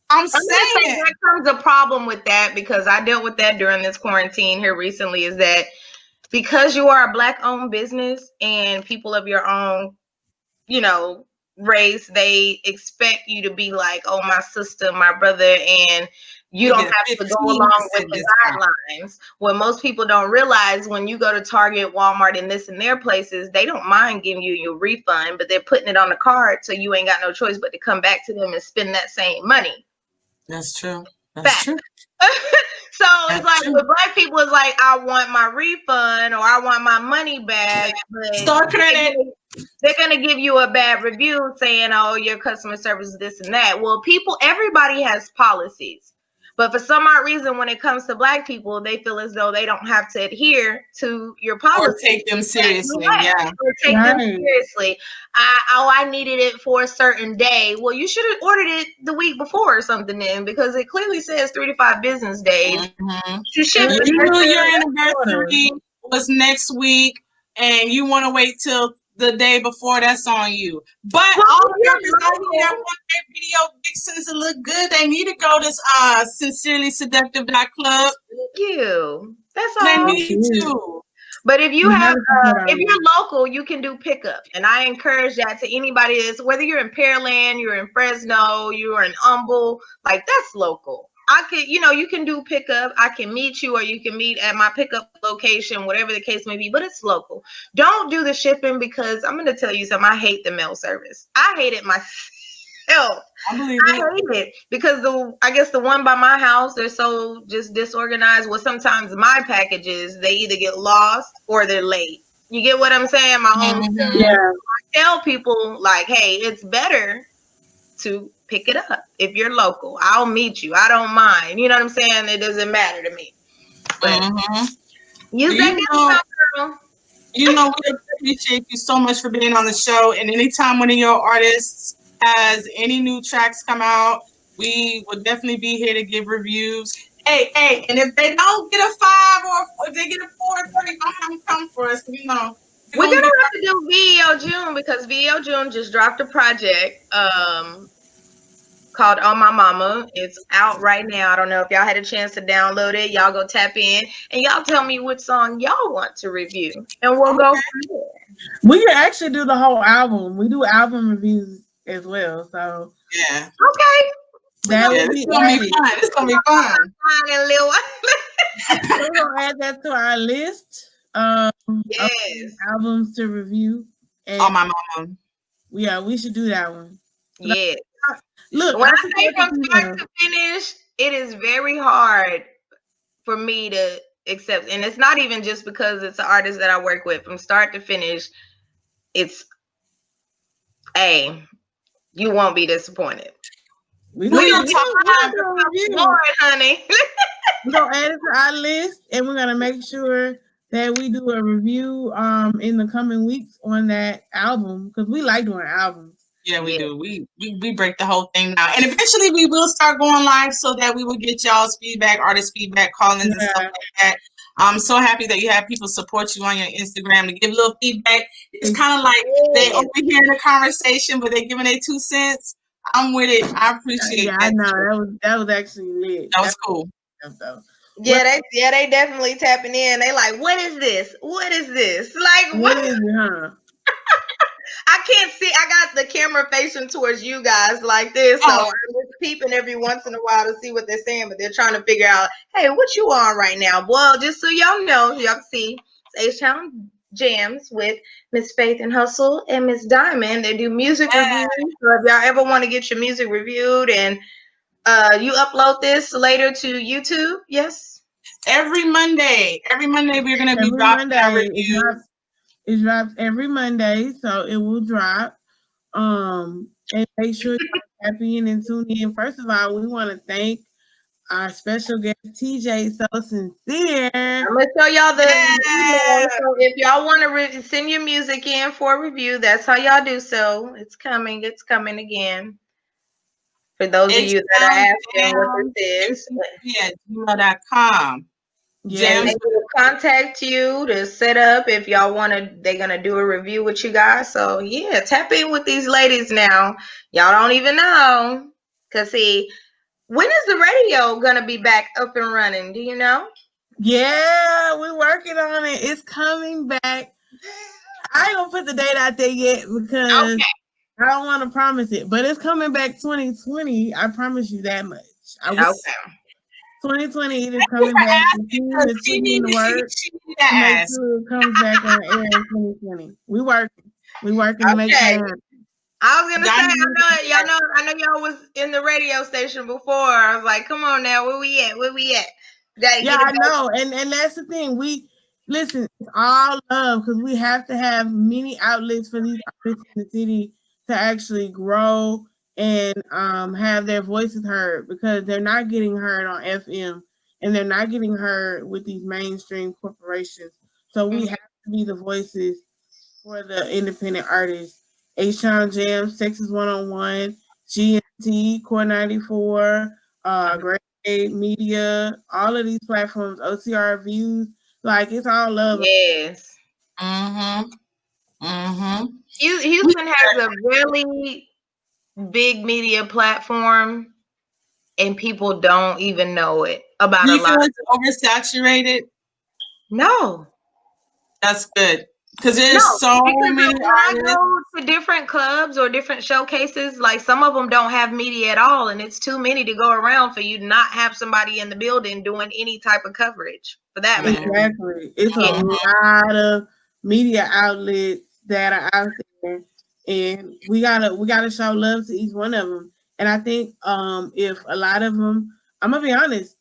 I'm saying there comes a problem with that because I dealt with that during this quarantine here recently. Is that because you are a Black-owned business and people of your own, race, they expect you to be like, oh, my sister, my brother, and you don't have to go along with the guidelines. What most people don't realize, when you go to Target, Walmart, and this and their places, they don't mind giving you your refund, but they're putting it on the card, so you ain't got no choice but to come back to them and spend that same money. That's true. That's true. So it's like with Black people, it's like, I want my refund or I want my money back. But store credit. They're going to give you a bad review saying, oh, your customer service is this and that. Well, everybody has policies. But for some odd reason, when it comes to Black people, they feel as though they don't have to adhere to your policy. Or take them seriously, yeah. Or take them seriously. I needed it for a certain day. Well, you should have ordered it the week before or something then, because it clearly says 3 to 5 business days. Mm-hmm. You ship it. You knew your anniversary was next week, and you want to wait till the day before, that's on you. But all the girls out here that want their video vixens to look good, they need to go to Sincerely Seductive .club. Thank you. That's all. They need to. But if you have, if you're local, you can do pickup, and I encourage that to anybody that's, whether you're in Pearland, you're in Fresno, you're in Humble, like that's local. I could, you can do pickup. I can meet you, or you can meet at my pickup location, whatever the case may be, but it's local. Don't do the shipping, because I'm going to tell you something. I hate the mail service. I hate it myself. myself. I believe I it. hate it because I guess the one by my house, they're so just disorganized. Well, sometimes my packages, they either get lost or they're late. You get what I'm saying? My home Mm-hmm. Yeah. tell people like, hey, it's better to pick it up if you're local. I'll meet you. I don't mind. You know what I'm saying? It doesn't matter to me. But Mm-hmm. use that You know, discount, girl. we appreciate you so much for being on the show. And anytime one of your artists has any new tracks come out, we will definitely be here to give reviews. Hey, and if they don't get a 5 or if they get a 4, don't have them come for us. You know, we're We're gonna gonna get have to do VEO June because VEO June just dropped a project called On My Mama. It's out right now. I don't know if y'all had a chance to download it. Y'all go tap in and y'all tell me which song y'all want to review. And we'll go okay. from there. We can actually do the whole album. We do album reviews as well. So Yeah, Okay. We're that gonna yeah. will This be is gonna be added. fun. This is gonna be fun. find a little We're gonna add that to our list of Yes. albums to review. Oh And my mama. yeah, we should do that one. Yes. Look, When I I say support the from start people. to finish, it is very hard for me to accept. And it's not even just because it's an artist that I work with. From start to finish, it's you won't be disappointed. We're We gonna gonna review. talk We're about gonna do a review. Lord, honey. We're gonna add it to our list, and we're gonna make sure that we do a review in the coming weeks on that album because we like doing albums. Yeah, we Yeah. do. We break the whole thing down. And eventually we will start going live so that we will get y'all's feedback, artist feedback, call-ins and stuff Yeah, like that. I'm so happy that you have people support you on your Instagram to give a little feedback. It's kind of like they Yes. overhearing the conversation, but they giving their 2 cents. I'm with it. I appreciate yeah, I that. know that was actually lit. That That was cool. was though. Well, They definitely tapping in. They like, what is this? What is this? Like, what what? is it, huh? I can't see. I got the camera facing towards you guys like this, so Oh, I'm just peeping every once in a while to see what they're saying. But they're trying to figure out, hey, what you on right now? Well, just so y'all know, y'all can see it's H-Town Jamz with Miss Faith and Hustle and Miss Diamond. They do music yeah. reviews. So if y'all ever want to get your music reviewed and you upload this later to YouTube, yes. Every Monday we're gonna be Every dropping our Monday reviews. it drops every Monday, so it will drop. And make sure you tap in and tune in. First of all, we want to thank our special guest TJ So Sincere. I'm gonna show y'all the email. Yeah. So if y'all want to send your music in for review, that's how y'all do so. It's coming. It's coming again. For those of you that are asking what this is, H-Town@gmail.com. Yes, and Jamz they will contact you to set up if y'all want to. They're gonna do a review with you guys. So yeah, tap in with these ladies now. Y'all don't even know, cause see, when is the radio gonna be back up and running? Do you know? yeah, we're working on it. It's coming back. I ain't gonna put the date out there yet because Okay. I don't want to promise it, but it's coming back 2020. I promise you that much. I was Okay. 2020. It is coming back. The team because is putting in the work she need to to make ask. sure it comes back on air in 2020. We working. We working to make that Okay. happen. I was gonna say, Diamond I know y'all was in the radio station before. I was like, come on now, where we at? Where we at? Gotta Yeah, get it I back. know, and that's the thing. We listen. It's all love because we have to have many outlets for these artists in the city to actually grow and have their voices heard because they're not getting heard on FM and they're not getting heard with these mainstream corporations. So we have to be the voices for the independent artists. H-Town Jamz, Texas 101, GNT, Core 94, Great Eight Media, all of these platforms, OTR Views, like it's all love. Yes. Mm-hmm. Mm-hmm. Houston has a really big media platform, and people don't even know it Do about a you lot. feel it's oversaturated? No. That's good. Because No, there's so because many when I artists. go to different clubs or different showcases, like some of them don't have media at all, and it's too many to go around for you to not have somebody in the building doing any type of coverage for that matter. Exactly. It's a Yeah. lot of media outlets that are out there. and we gotta show love to each one of them. And I think if a lot of them, I'm gonna be honest,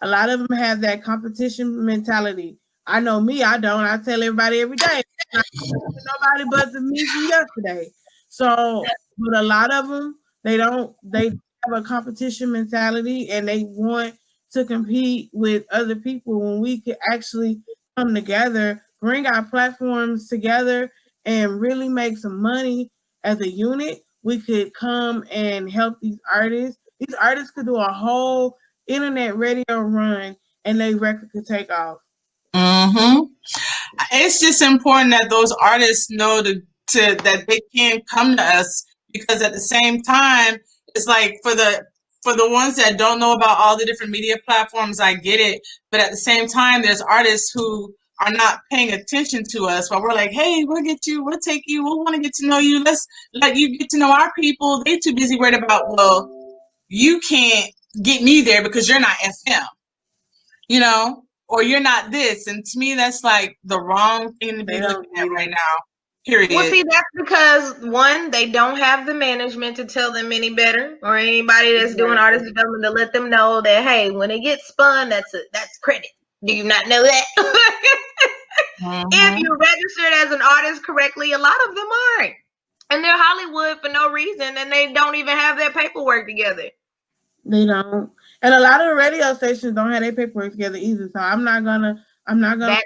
a lot of them have that competition mentality. I know me, I don't. I tell everybody every day, I'm not nobody but the me from yesterday. So, but a lot of them, they don't. They have a competition mentality, and they want to compete with other people when we could actually come together, bring our platforms together, and really make some money as a unit. We could come and help these artists. These artists could do a whole internet radio run, and they record could take off. Mm-hmm. It's just important that those artists know to that they can come to us, because at the same time, it's like for the ones that don't know about all the different media platforms, I get it, but at the same time, there's artists who are not paying attention to us, but we're like, hey, we'll get you, we'll take you, we'll want to get to know you, let's let you get to know our people. They too busy worried about, well, you can't get me there because you're not FM, you know, or you're not this. And to me, that's like the wrong thing to be They don't looking at need right it. now. Well, Period. see, that's because one, they don't have the management to tell them any better, or anybody that's doing artist Exactly. development to let them know that, hey, when it gets spun, that's credit. Do you not know that? If Mm-hmm. you registered as an artist correctly, a lot of them aren't, and they're Hollywood for no reason, and they don't even have their paperwork together. They don't. And a lot of the radio stations don't have their paperwork together either. So I'm not gonna That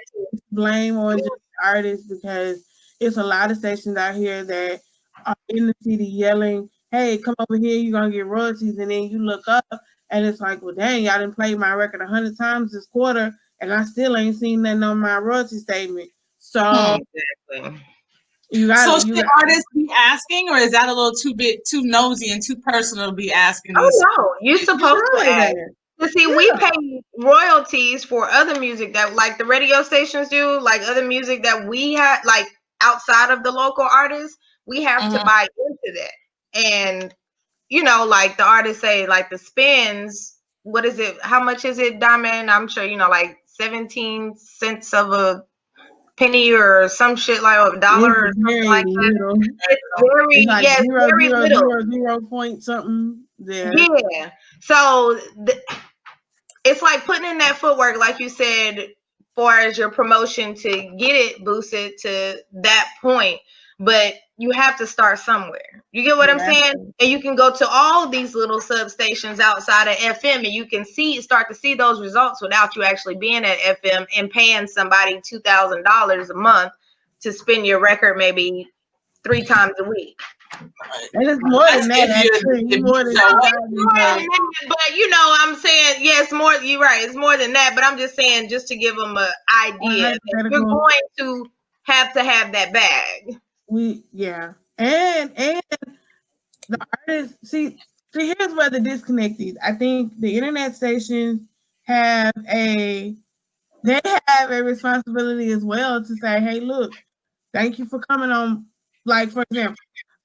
blame on just artists because it's a lot of stations out here that are in the city yelling, hey, come over here, you're gonna get royalties, and then you look up and it's like, well dang, y'all didn't play my record 100 times this quarter and I still ain't seen nothing on my royalty statement. So exactly. So you should got artists be asking, or is that a little too nosy and too personal to be asking Oh these? no, you're you supposed to should ask. have. You see, we Yeah, pay royalties for other music that, like the radio stations do, like other music that we have, like outside of the local artists, we have to Mm-hmm. buy into that. And like the artists say, like the spins. What is it? How much is it, Diamond? I'm sure like 17 cents of a penny or some shit like a dollar it's or something very like that. little. It's It's very like yes, zero very zero little. zero zero point something there. Yeah. So it's like putting in that footwork, like you said, far as your promotion to get it boosted to that point. But you have to start somewhere. You get what I'm Yeah. saying? And you can go to all these little substations outside of FM, and you can start to see those results without you actually being at FM and paying somebody $2,000 a month to spin your record maybe 3 times a week. And it's more That's than that, actually. if More you than show No, up. it's more than 2,000, that, but I'm saying yes, more. You're right. It's more than that, but I'm just saying just to give them an but idea that you're hypothetical, going to have that bag. yeah. And the artists, see, here's where the disconnect is. I think the internet stations have a, they have a responsibility as well to say, hey, look, thank you for coming on. Like, for example,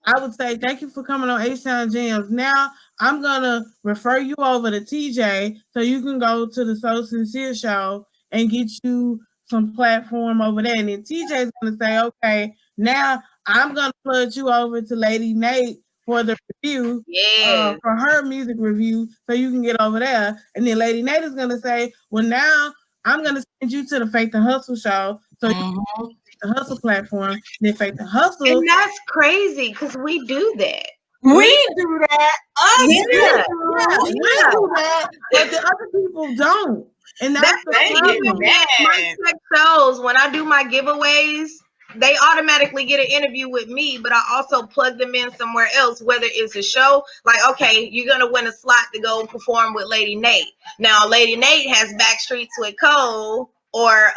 I would say thank you for coming on H-Town Jamz. Now I'm gonna refer you over to TJ so you can go to the So Sincere show and get you some platform over there. And then TJ's gonna say, okay, now I'm gonna plug you over to Lady Nate for the review, Yes, for her music review, so you can get over there. And then Lady Nate is gonna say, well, now I'm gonna send you to the Faith and Hustle show so you Mm-hmm. can the Hustle platform. Then Faith and Hustle. and that's crazy because we do that. We We do that. Us yeah Yeah, people. we yeah. do that, but the other people don't, and That's that's the They like get even problem. with my mad. tech shows, when I do my giveaways, they automatically get an interview with me, but I also plug them in somewhere else, whether it's a show, like, okay, you're going to win a slot to go perform with Lady Nate. Now, Lady Nate has Backstreets with Cole or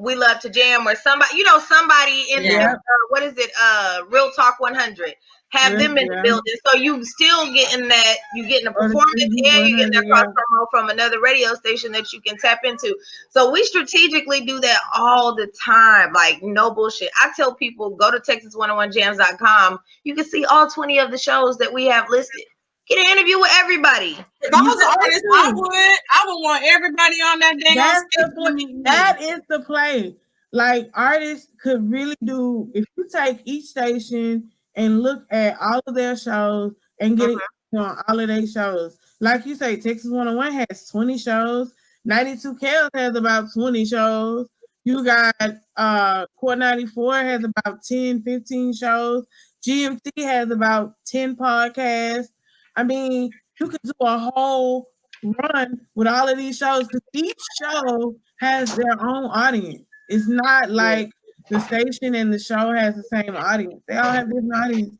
We Love to Jam or somebody, somebody in there, Yeah, what is it, Real Talk 100. Have them in the yeah. building. So you still getting that, you getting a Or the performance Crazy and you're getting that 100, cross yeah. promo from another radio station that you can tap into. So we strategically do that all the time. Like no bullshit. I tell people go to texas101jams.com. You can see all 20 of the shows that we have listed. Get an interview with everybody. If I You was an have artist, to. I would want everybody on that dang on That's the station with play. me. That is the play. Like artists could really do if you take each station and look at all of their shows and get it Mhm. on all of their shows. Like you say, Texas 101 has 20 shows. 92 Kels has about 20 shows. You got Core 94 has about 10, 15 shows. GMT has about 10 podcasts. I mean, you could do a whole run with all of these shows because each show has their own audience. It's not like the station and the show has the same audience. They all have different audience.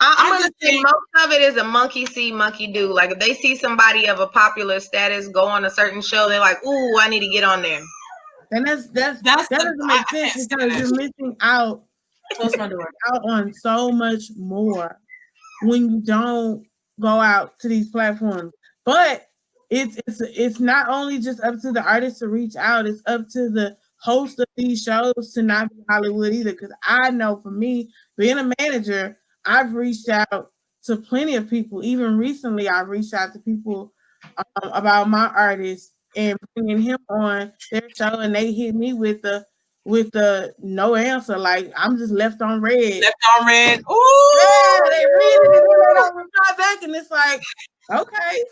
I'm I gonna just say think most of it is a monkey see, monkey do. Like if they see somebody of a popular status go on a certain show, they're like, "Ooh, I need to get on there." And that doesn't make I sense can't stand because that you're shit. missing out Close my door. on so much more when you don't go out to these platforms. But it's not only just up to the artist to reach out, it's up to the host of these shows to not be Hollywood either. Because I know for me, being a manager, I've reached out to plenty of people. Even recently, I've reached out to people about my artist and bringing him on their show, and they hit me with the no answer. Like I'm just left on red. Left on red. Yeah, Ooh. they read it and then they don't reply back, and it's like, okay,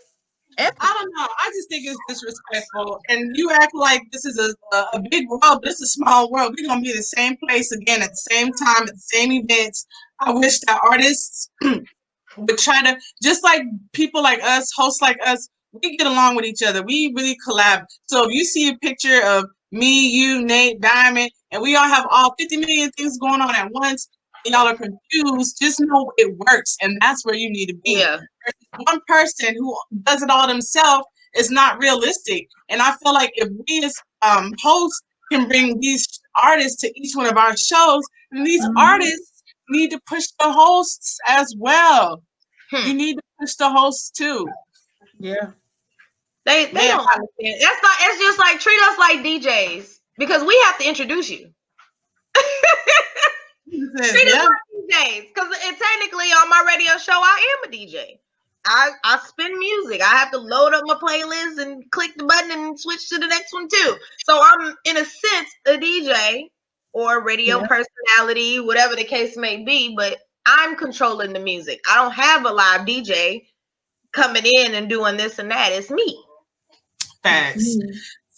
F I don't know. I just think it's disrespectful. And you act like this is a big world, but it's a small world. We're gonna be in the same place again at the same time, at the same events. I wish that artists would try to, just like people like us, hosts like us, we get along with each other. We really collab. So if you see a picture of me, you, Nate, Diamond, and we all have all 50 million things going on at once, and y'all are confused, just know it works, and that's where you need to be. Yeah. One person who does it all themselves is not realistic. And I feel like if we as hosts can bring these artists to each one of our shows, then these artists need to push the hosts as well. Hmm. You need to push the hosts too. yeah. They Man, don't understand. It's just like treat us like DJs because we have to introduce you. Treat us yeah. like DJs because technically on my radio show I am a DJ. I spin music. I have to load up my playlist and click the button and switch to the next one too. So I'm in a sense a DJ or a radio Yeah. personality, whatever the case may be, but I'm controlling the music. I don't have a live DJ coming in and doing this and that. It's me. Facts.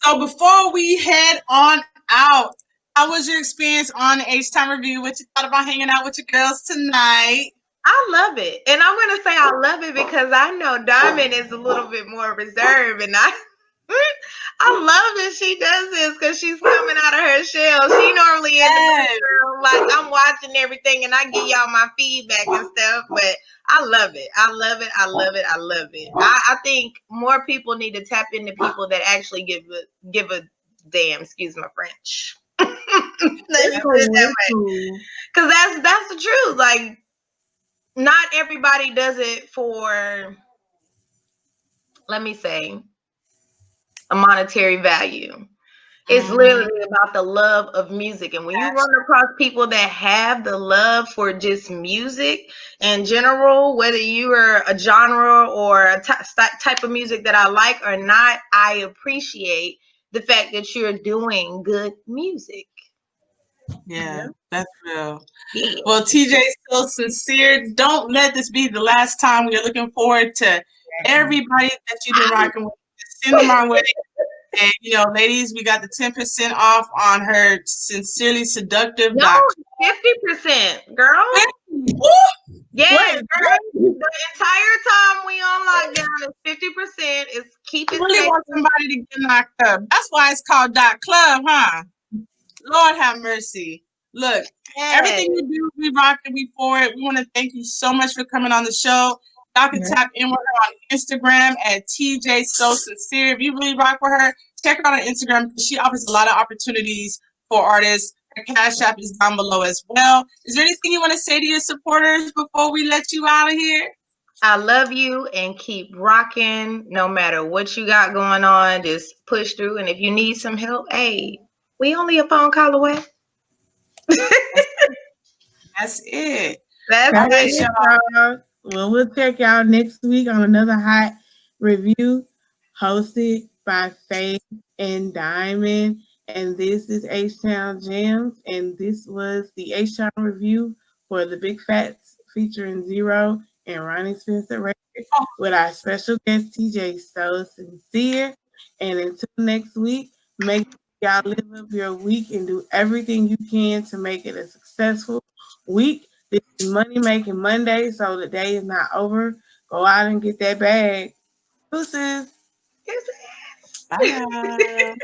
So before we head on out, how was your experience on the H Time Review? What you thought about hanging out with your girls tonight? I love it. And I'm going to say I love it because I know Diamond is a little bit more reserved. And I love that she does this because she's coming out of her shell. She normally in the background, like I'm watching everything and I give y'all my feedback and stuff. But I love it. I love it. I love it. I love it. I think more people need to tap into people that actually give a damn, excuse my French. Let me put it that way. Because that's the truth. Like, not everybody does it for, let me say, a monetary value. It's literally about the love of music. And when you run across people that have the love for just music in general, whether you are a genre or a type of music that I like or not, I appreciate the fact that you're doing good music. Yeah, that's real. Yeah. Well, TJ, so sincere. Don't let this be the last time. We are looking forward to everybody that you've been rocking with. Send them our way. And, ladies, we got the 10% off on her sincerely seductive. No, 50%, girl. Woo! Yeah, girl. The entire time we on lockdown is 50%. Is keep it I really safe. want somebody to get locked up. That's why it's called Dot Club, huh? Lord have mercy. Look, everything you do, we rock it, we for it. We want to thank you so much for coming on the show. Y'all can tap in with her on Instagram at TJ So Sincere. If you really rock with her, check her out on Instagram because she offers a lot of opportunities for artists. Her Cash App is down below as well. Is there anything you want to say to your supporters before we let you out of here? I love you and keep rocking no matter what you got going on. Just push through. And if you need some help, hey, we only a phone call away. That's it. That's it. Y'all. Well, we'll check y'all next week on another hot review hosted by Faith and Diamond. And this is H Town Jamz. And this was the H Town Review for the Bigg Fatts featuring Z-RO and Ronnie Spencer record with our special guest TJ So Sincere. And until next week, make sure y'all live up your week and do everything you can to make it a successful week. This is Money Making Monday, so the day is not over. Go out and get that bag. Deuces. Yes. Bye.